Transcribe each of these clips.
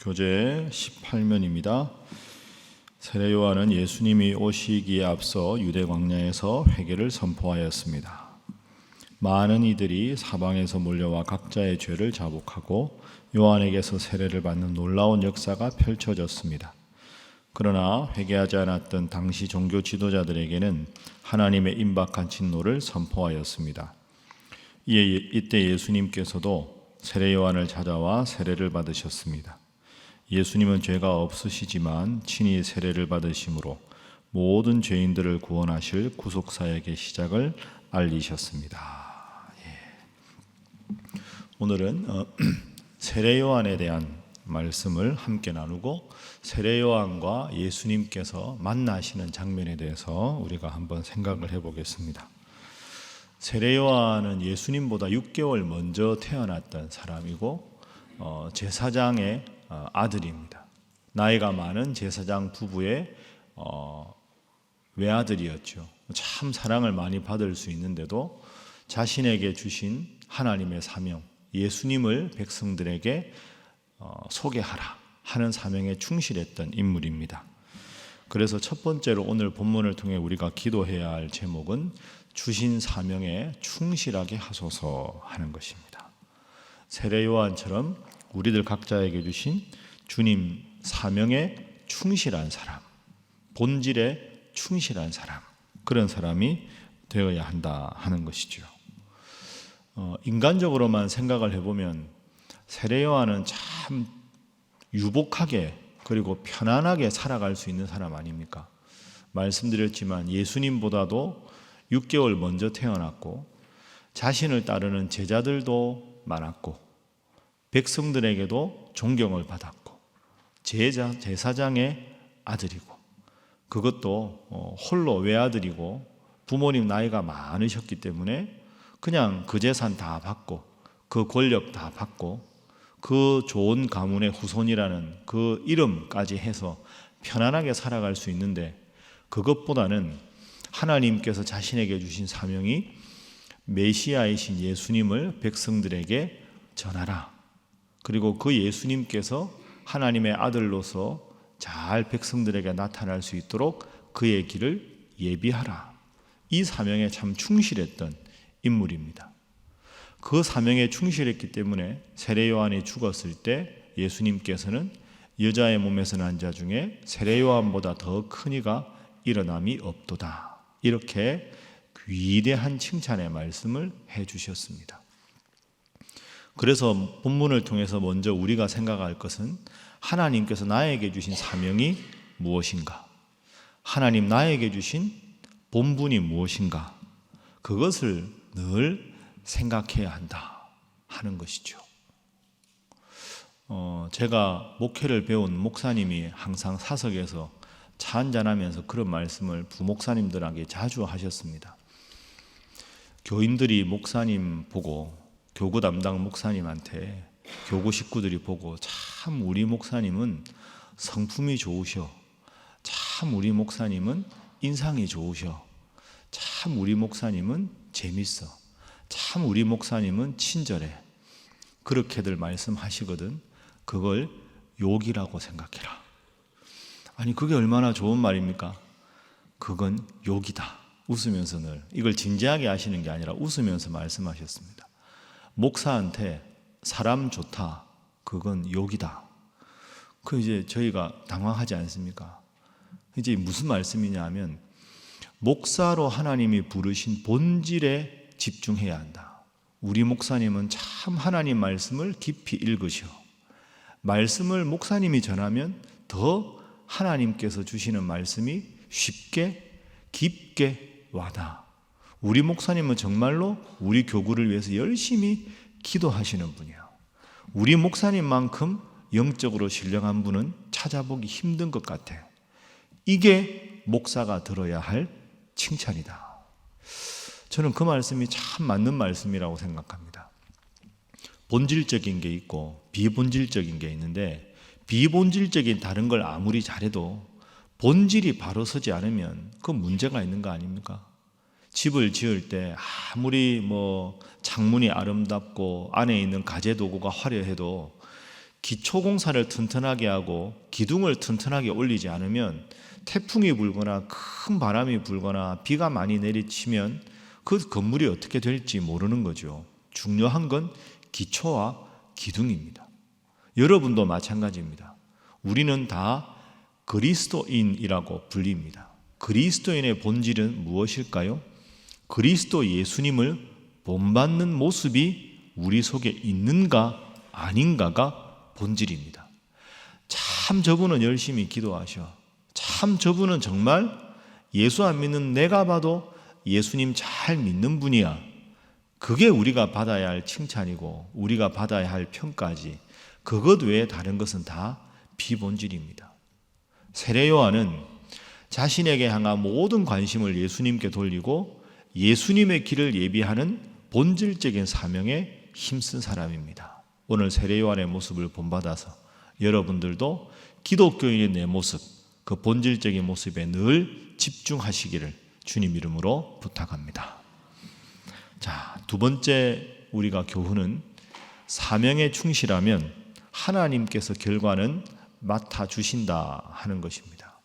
교재 18면입니다. 세례 요한은 예수님이 오시기에 앞서 유대 광야에서 회개를 선포하였습니다. 많은 이들이 사방에서 몰려와 각자의 죄를 자복하고 요한에게서 세례를 받는 놀라운 역사가 펼쳐졌습니다. 그러나 회개하지 않았던 당시 종교 지도자들에게는 하나님의 임박한 진노를 선포하였습니다. 이때 예수님께서도 세례 요한을 찾아와 세례를 받으셨습니다. 예수님은 죄가 없으시지만 친히 세례를 받으심으로 모든 죄인들을 구원하실 구속사역의 시작을 알리셨습니다. 오늘은 세례 요한에 대한 말씀을 함께 나누고 세례 요한과 예수님께서 만나시는 장면에 대해서 우리가 한번 생각을 해보겠습니다. 세례 요한은 예수님보다 6개월 먼저 태어났던 사람이고 제사장의 아들입니다. 나이가 많은 제사장 부부의 외아들이었죠. 참 사랑을 많이 받을 수 있는데도 자신에게 주신 하나님의 사명, 예수님을 백성들에게 소개하라 하는 사명에 충실했던 인물입니다. 그래서 첫 번째로 오늘 본문을 통해 우리가 기도해야 할 제목은 주신 사명에 충실하게 하소서 하는 것입니다. 세례 요한처럼 우리들 각자에게 주신 주님 사명에 충실한 사람, 본질에 충실한 사람, 그런 사람이 되어야 한다 하는 것이죠. 인간적으로만 생각을 해보면 세례 요한은 참 유복하게 그리고 편안하게 살아갈 수 있는 사람 아닙니까? 말씀드렸지만 예수님보다도 6개월 먼저 태어났고 자신을 따르는 제자들도 많았고 백성들에게도 존경을 받았고 제사장의 아들이고 그것도 홀로 외아들이고 부모님 나이가 많으셨기 때문에 그냥 그 재산 다 받고 그 권력 다 받고 그 좋은 가문의 후손이라는 그 이름까지 해서 편안하게 살아갈 수 있는데 그것보다는 하나님께서 자신에게 주신 사명이 메시아이신 예수님을 백성들에게 전하라. 그리고 그 예수님께서 하나님의 아들로서 잘 백성들에게 나타날 수 있도록 그의 길을 예비하라. 이 사명에 참 충실했던 인물입니다. 그 사명에 충실했기 때문에 세례 요한이 죽었을 때 예수님께서는 여자의 몸에서 난 자 중에 세례 요한보다 더 큰 이가 일어남이 없도다. 이렇게 위대한 칭찬의 말씀을 해주셨습니다. 그래서 본문을 통해서 먼저 우리가 생각할 것은 하나님께서 나에게 주신 사명이 무엇인가? 하나님 나에게 주신 본분이 무엇인가? 그것을 늘 생각해야 한다 하는 것이죠. 제가 목회를 배운 목사님이 항상 사석에서 차 한잔하면서 그런 말씀을 부목사님들에게 자주 하셨습니다. 교인들이 목사님 보고 교구 담당 목사님한테 교구 식구들이 보고 참 우리 목사님은 성품이 좋으셔. 참 우리 목사님은 인상이 좋으셔. 참 우리 목사님은 재밌어. 참 우리 목사님은 친절해. 그렇게들 말씀하시거든. 그걸 욕이라고 생각해라. 아니 그게 얼마나 좋은 말입니까? 그건 욕이다. 웃으면서 늘 이걸 진지하게 하시는 게 아니라 웃으면서 말씀하셨습니다. 목사한테 사람 좋다. 그건 욕이다. 그 이제 저희가 당황하지 않습니까? 이제 무슨 말씀이냐 하면 목사로 하나님이 부르신 본질에 집중해야 한다. 우리 목사님은 참 하나님 말씀을 깊이 읽으셔. 말씀을 목사님이 전하면 더 하나님께서 주시는 말씀이 쉽게 깊게 와닿아. 우리 목사님은 정말로 우리 교구를 위해서 열심히 기도하시는 분이에요. 우리 목사님만큼 영적으로 신령한 분은 찾아보기 힘든 것 같아요. 이게 목사가 들어야 할 칭찬이다. 저는 그 말씀이 참 맞는 말씀이라고 생각합니다. 본질적인 게 있고 비본질적인 게 있는데 비본질적인 다른 걸 아무리 잘해도 본질이 바로 서지 않으면 그 문제가 있는 거 아닙니까? 집을 지을 때 아무리 창문이 아름답고 안에 있는 가재 도구가 화려해도 기초공사를 튼튼하게 하고 기둥을 튼튼하게 올리지 않으면 태풍이 불거나 큰 바람이 불거나 비가 많이 내리치면 그 건물이 어떻게 될지 모르는 거죠. 중요한 건 기초와 기둥입니다. 여러분도 마찬가지입니다. 우리는 다 그리스도인이라고 불립니다. 그리스도인의 본질은 무엇일까요? 그리스도 예수님을 본받는 모습이 우리 속에 있는가 아닌가가 본질입니다. 참 저분은 열심히 기도하셔. 참 저분은 정말 예수 안 믿는 내가 봐도 예수님 잘 믿는 분이야. 그게 우리가 받아야 할 칭찬이고 우리가 받아야 할 평가지. 그것 외에 다른 것은 다 비본질입니다. 세례 요한은 자신에게 향한 모든 관심을 예수님께 돌리고 예수님의 길을 예비하는 본질적인 사명에 힘쓴 사람입니다. 오늘 세례 요한의 모습을 본받아서 여러분들도 기독교인의 내 모습, 그 본질적인 모습에 늘 집중하시기를 주님 이름으로 부탁합니다. 자, 두 번째 우리가 교훈은 사명에 충실하면 하나님께서 결과는 맡아주신다 하는 것입니다.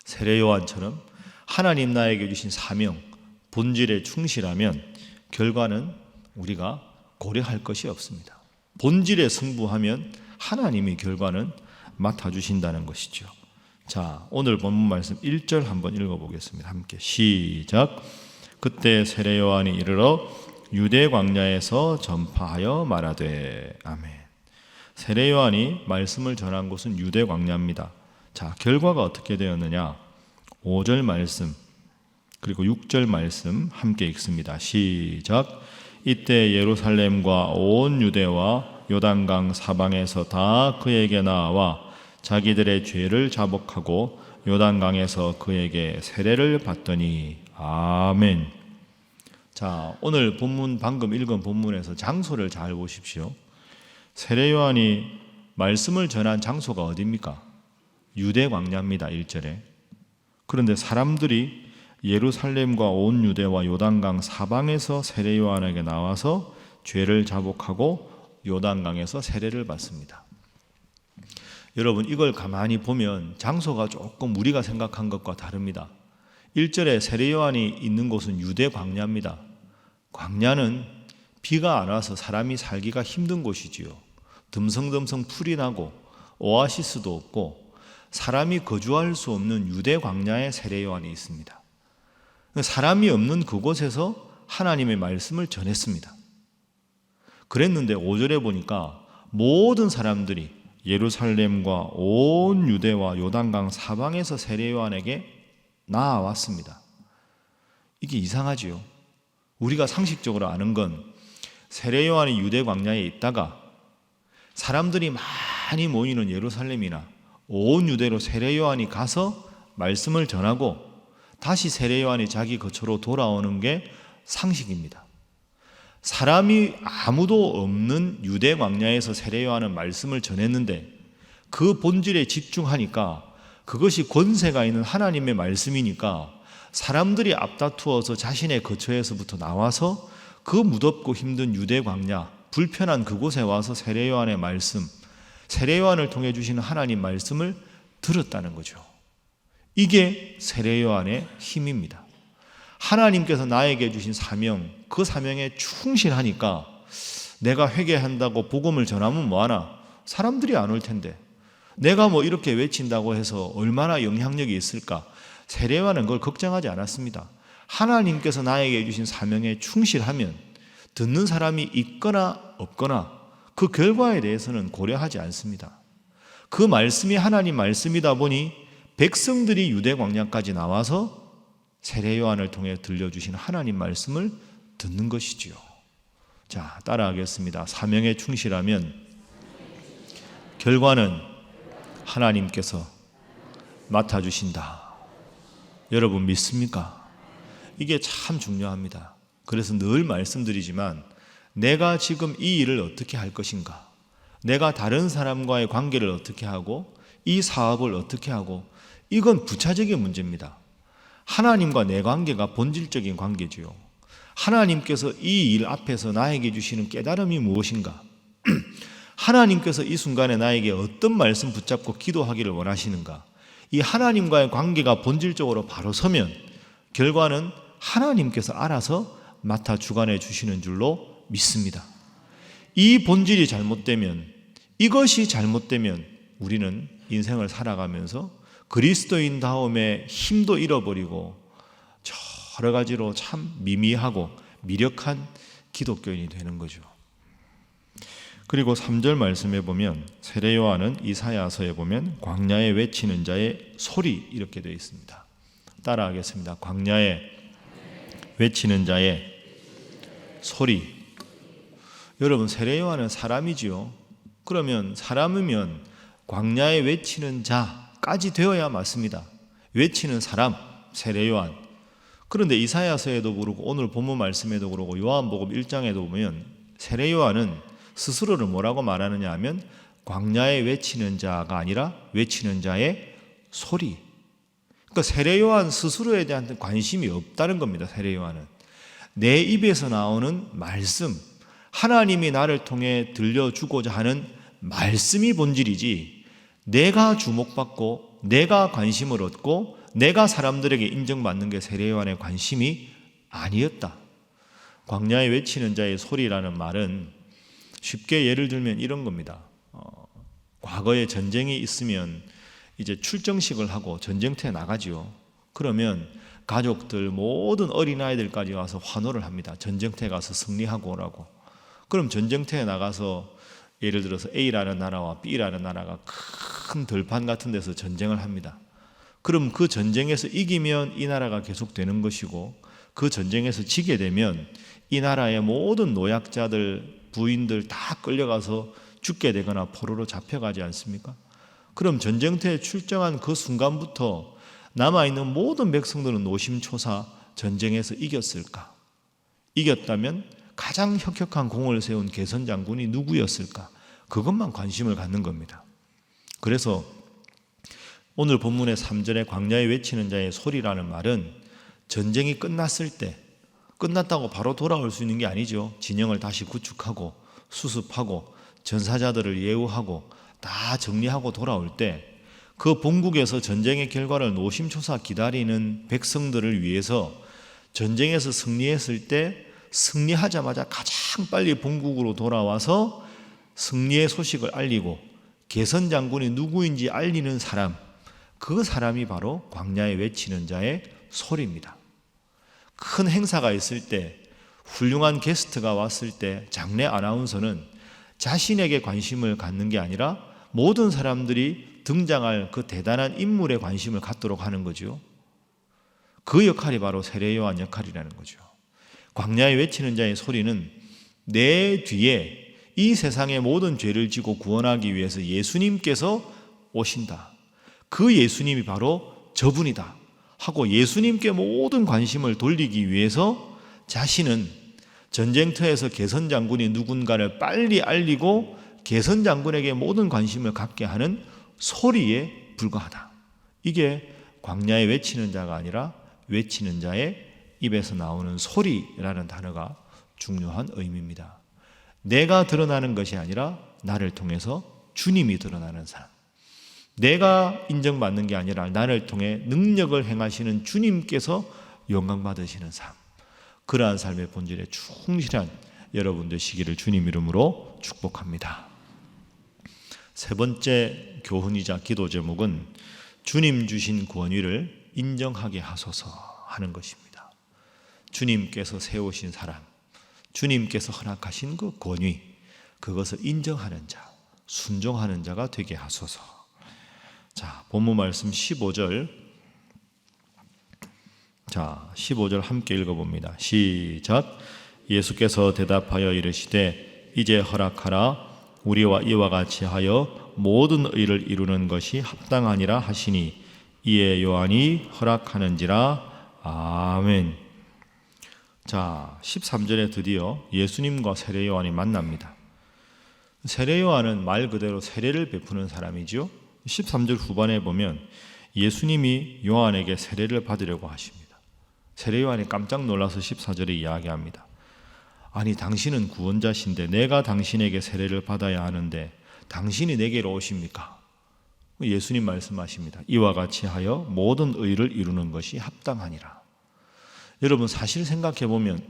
세례 요한처럼 하나님 나에게 주신 사명, 본질에 충실하면 결과는 우리가 고려할 것이 없습니다. 본질에 승부하면 하나님이 결과는 맡아주신다는 것이죠. 자, 오늘 본문 말씀 1절 한번 읽어보겠습니다. 함께 시작. 그때 세례 요한이 이르러 유대 광야에서 전파하여 말하되. 아멘. 세례 요한이 말씀을 전한 곳은 유대 광야입니다. 자, 결과가 어떻게 되었느냐? 5절 말씀 그리고 6절 말씀 함께 읽습니다. 시작. 이때 예루살렘과 온 유대와 요단강 사방에서 다 그에게 나와 자기들의 죄를 자복하고 요단강에서 그에게 세례를 받더니. 아멘. 자, 오늘 본문 방금 읽은 본문에서 장소를 잘 보십시오. 세례 요한이 말씀을 전한 장소가 어디입니까? 유대 광야입니다. 1절에. 그런데 사람들이 예루살렘과 온 유대와 요단강 사방에서 세례 요한에게 나와서 죄를 자복하고 요단강에서 세례를 받습니다. 여러분, 이걸 가만히 보면 장소가 조금 우리가 생각한 것과 다릅니다. 1절에 세례 요한이 있는 곳은 유대 광야입니다. 광야는 비가 안 와서 사람이 살기가 힘든 곳이지요. 듬성듬성 풀이 나고 오아시스도 없고 사람이 거주할 수 없는 유대 광야에 세례 요한이 있습니다. 사람이 없는 그곳에서 하나님의 말씀을 전했습니다. 그랬는데 5절에 보니까 모든 사람들이 예루살렘과 온 유대와 요단강 사방에서 세례 요한에게 나아왔습니다. 이게 이상하지요. 우리가 상식적으로 아는 건 세례 요한이 유대 광야에 있다가 사람들이 많이 모이는 예루살렘이나 온 유대로 세례 요한이 가서 말씀을 전하고 다시 세례 요한이 자기 거처로 돌아오는 게 상식입니다. 사람이 아무도 없는 유대 광야에서 세례 요한은 말씀을 전했는데 그 본질에 집중하니까 그것이 권세가 있는 하나님의 말씀이니까 사람들이 앞다투어서 자신의 거처에서부터 나와서 그 무덥고 힘든 유대 광야, 불편한 그곳에 와서 세례 요한의 말씀, 세례 요한을 통해 주시는 하나님 말씀을 들었다는 거죠. 이게 세례 요한의 힘입니다. 하나님께서 나에게 주신 사명, 그 사명에 충실하니까 내가 회개한다고 복음을 전하면 뭐하나? 사람들이 안 올 텐데 내가 뭐 이렇게 외친다고 해서 얼마나 영향력이 있을까? 세례 요한은 그걸 걱정하지 않았습니다. 하나님께서 나에게 주신 사명에 충실하면 듣는 사람이 있거나 없거나 그 결과에 대해서는 고려하지 않습니다. 그 말씀이 하나님 말씀이다 보니 백성들이 유대 광야까지 나와서 세례 요한을 통해 들려주신 하나님 말씀을 듣는 것이지요. 자, 따라하겠습니다. 사명에 충실하면 결과는 하나님께서 맡아주신다. 여러분 믿습니까? 이게 참 중요합니다. 그래서 늘 말씀드리지만 내가 지금 이 일을 어떻게 할 것인가? 내가 다른 사람과의 관계를 어떻게 하고 이 사업을 어떻게 하고 이건 부차적인 문제입니다. 하나님과 내 관계가 본질적인 관계지요. 하나님께서 이 일 앞에서 나에게 주시는 깨달음이 무엇인가? 하나님께서 이 순간에 나에게 어떤 말씀 붙잡고 기도하기를 원하시는가? 이 하나님과의 관계가 본질적으로 바로 서면 결과는 하나님께서 알아서 맡아 주관해 주시는 줄로 믿습니다. 이 본질이 잘못되면, 이것이 잘못되면 우리는 인생을 살아가면서 그리스도인다움의 힘도 잃어버리고 여러 가지로 참 미미하고 미력한 기독교인이 되는 거죠. 그리고 3절 말씀에 보면 세례 요한은 이사야서에 보면 광야에 외치는 자의 소리 이렇게 되어 있습니다. 따라하겠습니다. 광야에 외치는 자의 소리. 여러분, 세례 요한은 사람이지요. 그러면 사람이면 광야에 외치는 자까지 되어야 맞습니다. 외치는 사람, 세례 요한. 그런데 이사야서에도 그렇고 오늘 본문 말씀에도 그렇고 요한복음 1장에도 보면 세례 요한은 스스로를 뭐라고 말하느냐 하면 광야에 외치는 자가 아니라 외치는 자의 소리. 그러니까 세례 요한 스스로에 대한 관심이 없다는 겁니다. 세례 요한은 내 입에서 나오는 말씀, 하나님이 나를 통해 들려주고자 하는 말씀이 본질이지, 내가 주목받고 내가 관심을 얻고 내가 사람들에게 인정받는 게 세례 요한의 관심이 아니었다. 광야에 외치는 자의 소리라는 말은 쉽게 예를 들면 이런 겁니다. 과거에 전쟁이 있으면 이제 출정식을 하고 전쟁터에 나가지요. 그러면 가족들 모든 어린아이들까지 와서 환호를 합니다. 전쟁터에 가서 승리하고 오라고. 그럼 전쟁터에 나가서 예를 들어서 A라는 나라와 B라는 나라가 큰 들판 같은 데서 전쟁을 합니다. 그럼 그 전쟁에서 이기면 이 나라가 계속되는 것이고, 그 전쟁에서 지게 되면 이 나라의 모든 노약자들, 부인들 다 끌려가서 죽게 되거나 포로로 잡혀가지 않습니까? 그럼 전쟁터에 출정한 그 순간부터 남아있는 모든 백성들은 노심초사 전쟁에서 이겼을까? 이겼다면 가장 혁혁한 공을 세운 개선 장군이 누구였을까? 그것만 관심을 갖는 겁니다. 그래서 오늘 본문의 3절에 광야에 외치는 자의 소리라는 말은 전쟁이 끝났을 때, 끝났다고 바로 돌아올 수 있는 게 아니죠. 진영을 다시 구축하고 수습하고 전사자들을 예우하고 다 정리하고 돌아올 때 그 본국에서 전쟁의 결과를 노심초사 기다리는 백성들을 위해서 전쟁에서 승리했을 때 승리하자마자 가장 빨리 본국으로 돌아와서 승리의 소식을 알리고 개선 장군이 누구인지 알리는 사람, 그 사람이 바로 광야에 외치는 자의 소리입니다. 큰 행사가 있을 때, 훌륭한 게스트가 왔을 때 장례 아나운서는 자신에게 관심을 갖는 게 아니라 모든 사람들이 등장할 그 대단한 인물에 관심을 갖도록 하는 거죠. 그 역할이 바로 세례 요한 역할이라는 거죠. 광야에 외치는 자의 소리는 내 뒤에 이 세상의 모든 죄를 지고 구원하기 위해서 예수님께서 오신다. 그 예수님이 바로 저분이다 하고 예수님께 모든 관심을 돌리기 위해서 자신은 전쟁터에서 개선 장군이 누군가를 빨리 알리고 개선 장군에게 모든 관심을 갖게 하는 소리에 불과하다. 이게 광야에 외치는 자가 아니라 외치는 자의 입에서 나오는 소리라는 단어가 중요한 의미입니다. 내가 드러나는 것이 아니라 나를 통해서 주님이 드러나는 사람, 내가 인정받는 게 아니라 나를 통해 능력을 행하시는 주님께서 영광받으시는 삶, 그러한 삶의 본질에 충실한 여러분 되시기를 주님 이름으로 축복합니다. 세 번째 교훈이자 기도 제목은 주님 주신 권위를 인정하게 하소서 하는 것입니다. 주님께서 세우신 사람, 주님께서 허락하신 그 권위, 그것을 인정하는 자, 순종하는 자가 되게 하소서. 자, 본문 말씀 15절. 자, 15절 함께 읽어봅니다. 시작. 예수께서 대답하여 이르시되 이제 허락하라. 우리와 이와 같이 하여 모든 의를 이루는 것이 합당하니라 하시니 이에 요한이 허락하는지라. 아멘. 자, 13절에 드디어 예수님과 세례 요한이 만납니다. 세례 요한은 말 그대로 세례를 베푸는 사람이죠. 13절 후반에 보면 예수님이 요한에게 세례를 받으려고 하십니다. 세례 요한이 깜짝 놀라서 14절에 이야기합니다. 아니 당신은 구원자신데 내가 당신에게 세례를 받아야 하는데 당신이 내게로 오십니까? 예수님 말씀하십니다. 이와 같이 하여 모든 의를 이루는 것이 합당하니라. 여러분 사실 생각해 보면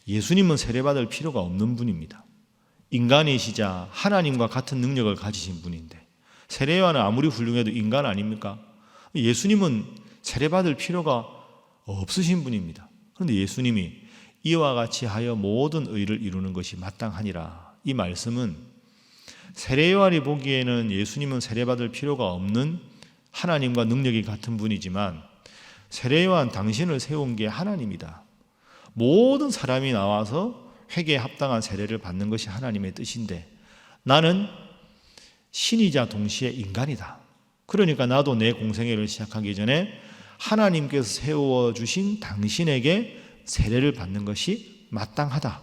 예수님은 세례받을 필요가 없는 분입니다. 인간이시자 하나님과 같은 능력을 가지신 분인데 세례요한은 아무리 훌륭해도 인간 아닙니까? 예수님은 세례받을 필요가 없으신 분입니다. 그런데 예수님이 이와 같이 하여 모든 의를 이루는 것이 마땅하니라. 이 말씀은 세례요한이 보기에는 예수님은 세례받을 필요가 없는 하나님과 능력이 같은 분이지만 세례요한 당신을 세운 게 하나님이다. 모든 사람이 나와서 회개에 합당한 세례를 받는 것이 하나님의 뜻인데 나는 신이자 동시에 인간이다. 그러니까 나도 내 공생애를 시작하기 전에 하나님께서 세워주신 당신에게 세례를 받는 것이 마땅하다.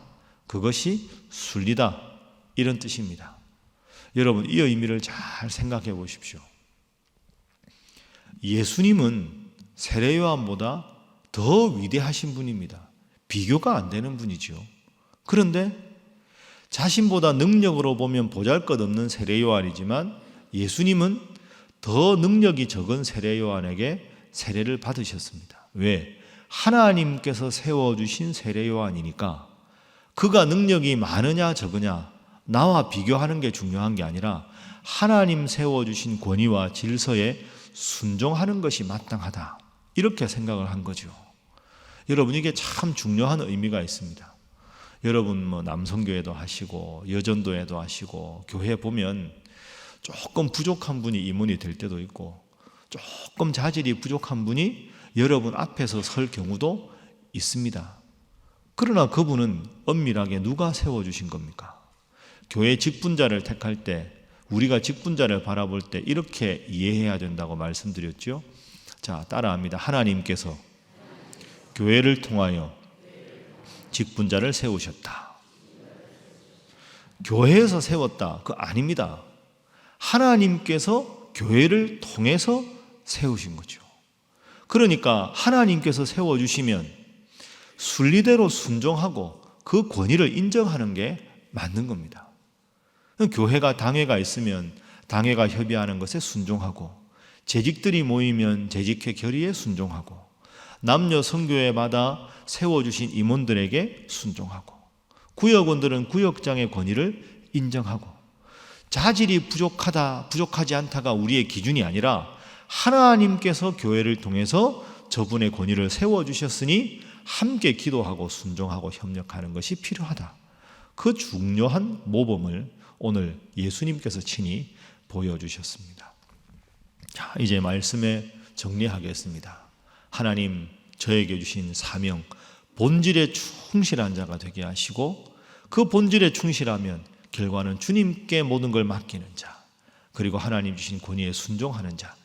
그것이 순리다. 이런 뜻입니다. 여러분 이 의미를 잘 생각해 보십시오. 예수님은 세례요한보다 더 위대하신 분입니다. 비교가 안 되는 분이죠. 그런데 자신보다 능력으로 보면 보잘것없는 세례요한이지만 예수님은 더 능력이 적은 세례요한에게 세례를 받으셨습니다. 왜? 하나님께서 세워주신 세례요한이니까 그가 능력이 많으냐 적으냐 나와 비교하는 게 중요한 게 아니라 하나님 세워주신 권위와 질서에 순종하는 것이 마땅하다. 이렇게 생각을 한 거죠. 여러분 이게 참 중요한 의미가 있습니다. 여러분 뭐 남성교회도 하시고 여전도회도 하시고 교회 보면 조금 부족한 분이 임원이 될 때도 있고 조금 자질이 부족한 분이 여러분 앞에서 설 경우도 있습니다. 그러나 그분은 엄밀하게 누가 세워주신 겁니까? 교회 직분자를 택할 때 우리가 직분자를 바라볼 때 이렇게 이해해야 된다고 말씀드렸죠. 자, 따라합니다. 하나님께서 교회를 통하여 직분자를 세우셨다. 교회에서 세웠다. 그거 아닙니다. 하나님께서 교회를 통해서 세우신 거죠. 그러니까 하나님께서 세워주시면 순리대로 순종하고 그 권위를 인정하는 게 맞는 겁니다. 교회가 당회가 있으면 당회가 협의하는 것에 순종하고 재직들이 모이면 재직회 결의에 순종하고 남녀 성교회마다 세워주신 임원들에게 순종하고 구역원들은 구역장의 권위를 인정하고 자질이 부족하다 부족하지 않다가 우리의 기준이 아니라 하나님께서 교회를 통해서 저분의 권위를 세워주셨으니 함께 기도하고 순종하고 협력하는 것이 필요하다. 그 중요한 모범을 오늘 예수님께서 친히 보여주셨습니다. 자, 이제 말씀에 정리하겠습니다. 하나님 저에게 주신 사명, 본질에 충실한 자가 되게 하시고 그 본질에 충실하면 결과는 주님께 모든 걸 맡기는 자, 그리고 하나님 주신 권위에 순종하는 자,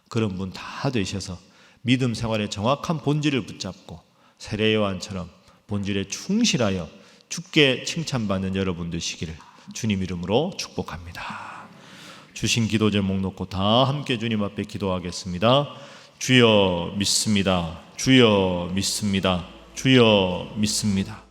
그런 분 다 되셔서 믿음 생활의 정확한 본질을 붙잡고 세례요한처럼 본질에 충실하여 주께 칭찬받는 여러분 되시기를 주님 이름으로 축복합니다. 주신 기도 제목 놓고 다 함께 주님 앞에 기도하겠습니다. 주여 믿습니다. 주여 믿습니다. 주여 믿습니다.